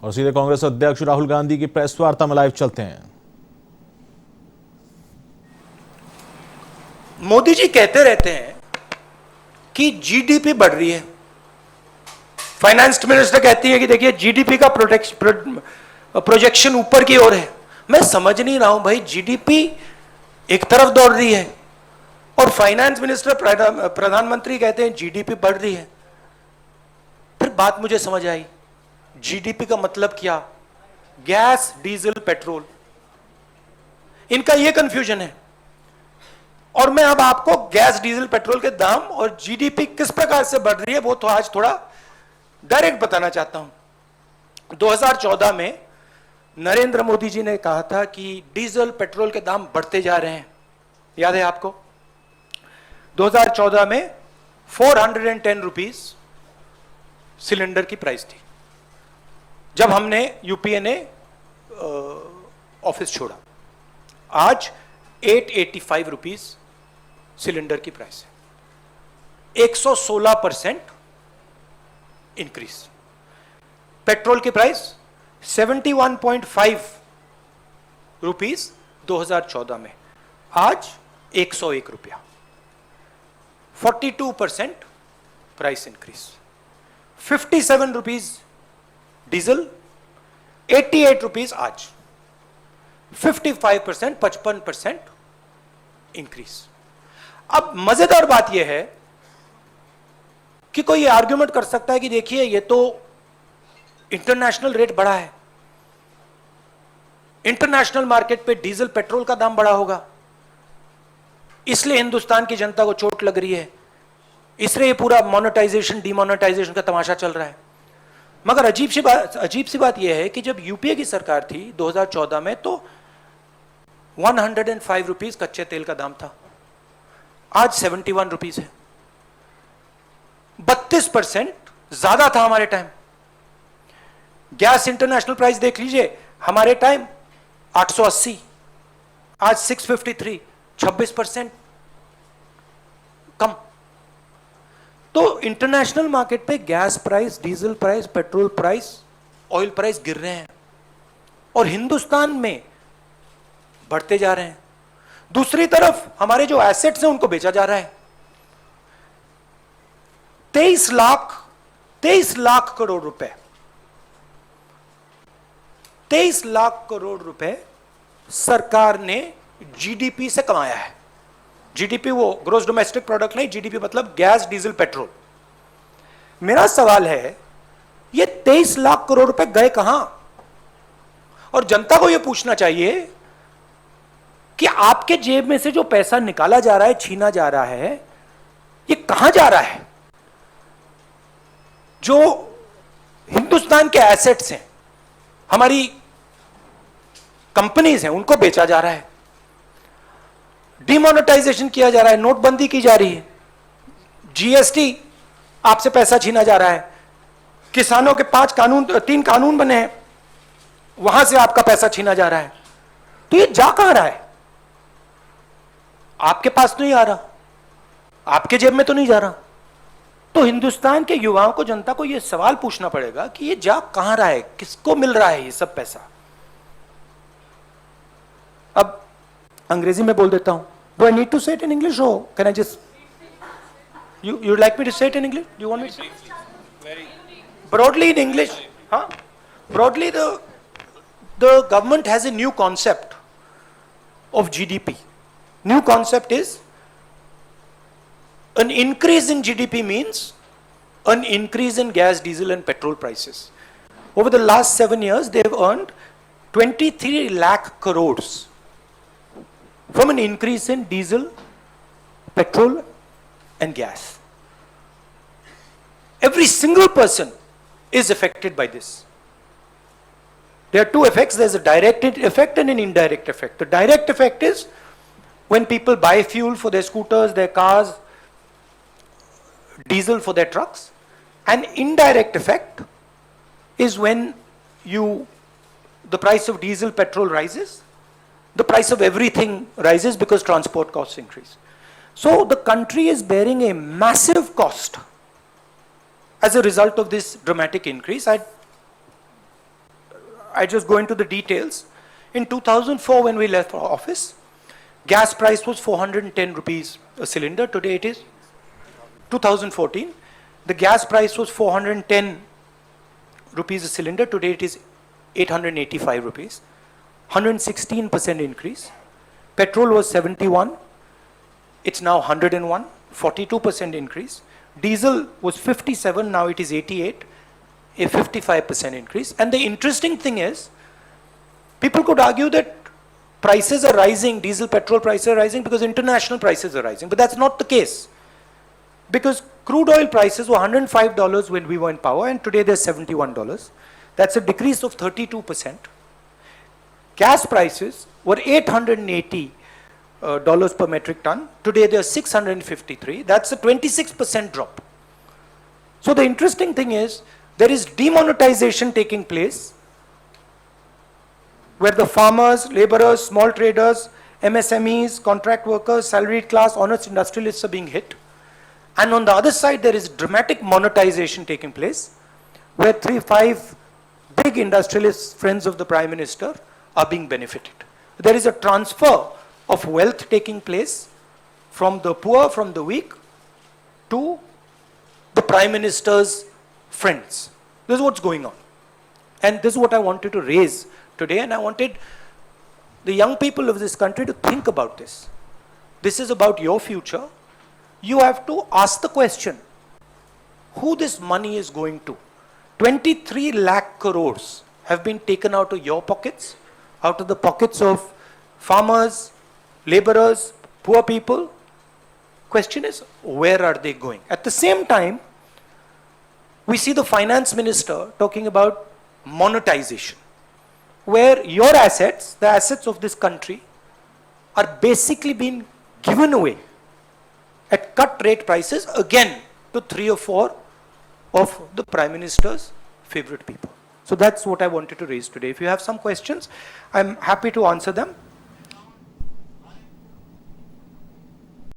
और सीधे कांग्रेस अध्यक्ष राहुल गांधी की प्रेस वार्ता में लाइव चलते हैं। मोदी जी कहते रहते हैं कि जीडीपी बढ़ रही है। फाइनेंस मिनिस्टर कहती है कि देखिए जीडीपी का प्रोजेक्शन ऊपर की ओर है। मैं समझ नहीं रहा हूं भाई, जीडीपी एक तरफ दौड़ रही है और फाइनेंस मिनिस्टर प्रधानमंत्री कहते हैं जीडीपी बढ़ रही है। फिर बात मुझे समझ आई, जीडीपी का मतलब क्या? गैस, डीजल, पेट्रोल, इनका यह कंफ्यूजन है। और मैं अब आपको गैस, डीजल, पेट्रोल के दाम और जीडीपी किस प्रकार से बढ़ रही है वो तो आज थोड़ा डायरेक्ट बताना चाहता हूं। 2014 में नरेंद्र मोदी जी ने कहा था कि डीजल, पेट्रोल के दाम बढ़ते जा रहे हैं, याद है आपको? 2014 में 410 रुपीज सिलेंडर की प्राइस थी जब हमने यूपीए ने ऑफिस छोड़ा। आज 885 रुपीज सिलेंडर की प्राइस है, 116% इंक्रीज। पेट्रोल की प्राइस 71.5 रुपीज 2014 में, आज 101 रुपया, 42% price increase. 57 rupees diesel, 88 rupees आज, 55%, 55% इंक्रीज। अब मजेदार बात यह है कि कोई आर्ग्यूमेंट कर सकता है कि देखिए ये तो इंटरनेशनल रेट बढ़ा है, इंटरनेशनल मार्केट पे डीजल, पेट्रोल का दाम बढ़ा होगा, इसलिए हिंदुस्तान की जनता को चोट लग रही है, इसलिए ये पूरा मोनेटाइजेशन, डिमोनेटाइजेशन का तमाशा चल रहा है। मगर अजीब सी बात यह है कि जब यूपीए की सरकार थी 2014 में तो 105 रुपीज कच्चे तेल का दाम था, आज 71 रुपीज है, 32% ज्यादा था हमारे टाइम। गैस इंटरनेशनल प्राइस देख लीजिए, हमारे टाइम 880, आज 653, 26% कम। तो इंटरनेशनल मार्केट पे gas price, diesel price, petrol price, oil price गिर रहे हैं और हिंदुस्तान में बढ़ते जा रहे हैं। दूसरी तरफ हमारे जो एसेट्स हैं उनको बेचा जा रहा है। 23 लाख करोड़ रुपए, 23 लाख करोड़ रुपए सरकार ने जीडीपी से कमाया है। जीडीपी वो ग्रोस डोमेस्टिक प्रोडक्ट नहीं, जीडीपी मतलब गैस, डीजल, पेट्रोल। मेरा सवाल है ये 23 लाख करोड़ रुपए गए कहां? और जनता को यह पूछना चाहिए कि आपके जेब में से जो पैसा निकाला जा रहा है, छीना जा रहा है, ये कहां जा रहा है? जो हिंदुस्तान के एसेट्स हैं, हमारी कंपनीज हैं, उनको बेचा जा रहा है, डिमोनेटाइजेशन किया जा रहा है, नोटबंदी की जा रही है, जीएसटी आपसे पैसा छीना जा रहा है, किसानों के 3 कानून बने हैं, वहां से आपका पैसा छीना जा रहा है। तो ये जा कहां रहा है? आपके पास तो नहीं आ रहा, आपके जेब में तो नहीं जा रहा। तो हिंदुस्तान के युवाओं को, जनता को यह सवाल पूछना पड़ेगा कि ये जा कहां रहा है, किसको मिल रहा है ये सब पैसा? अब अंग्रेजी में बोल देता हूं। Do I need to say it in English or can I just? You'd like me to say it in English? Do you want me to? Very broadly in English, huh? Broadly, the government has a new concept of GDP. New concept is an increase in GDP means an increase in gas, diesel, and petrol prices. Over the last 7 years, they have earned 23 lakh crores from an increase in diesel, petrol, and gas. Every single person is affected by this. There are two effects. There's a direct effect and an indirect effect. The direct effect is when people buy fuel for their scooters, their cars, diesel for their trucks. An indirect effect is when the price of diesel, petrol rises, the price of everything rises because transport costs increase. So the country is bearing a massive cost as a result of this dramatic increase. I just go into the details. In 2004, when we left office, gas price was 410 rupees a cylinder. Today it is 2014. The gas price was 410 rupees a cylinder. Today it is 885 rupees. 116% increase. Petrol was 71. It's now 101. 42% increase. Diesel was 57. Now it is 88. A 55% increase. And the interesting thing is, people could argue that prices are rising, diesel, petrol prices are rising because international prices are rising. But that's not the case. Because crude oil prices were $105 when we were in power, and today they're $71. That's a decrease of 32%. Gas prices were $880 per metric ton. Today they're $653. That's a 26% drop. So the interesting thing is, there is demonetization taking place where the farmers, laborers, small traders, MSMEs, contract workers, salaried class, honest industrialists are being hit. And on the other side, there is dramatic monetization taking place where 3-5 big industrialists, friends of the Prime Minister, are being benefited. There is a transfer of wealth taking place from the poor, from the weak, to the Prime Minister's friends. This is what's going on. And this is what I wanted to raise today, and I wanted the young people of this country to think about this. This is about your future. You have to ask the question, who this money is going to. 23 lakh crores have been taken out of your pockets, out of the pockets of farmers, laborers, poor people. Question is, where are they going? At the same time, we see the finance minister talking about monetization, where your assets, the assets of this country, are basically being given away at cut rate prices again to 3 or 4 of the Prime Minister's favorite people. So that's what I wanted to raise today. If you have some questions, I'm happy to answer them.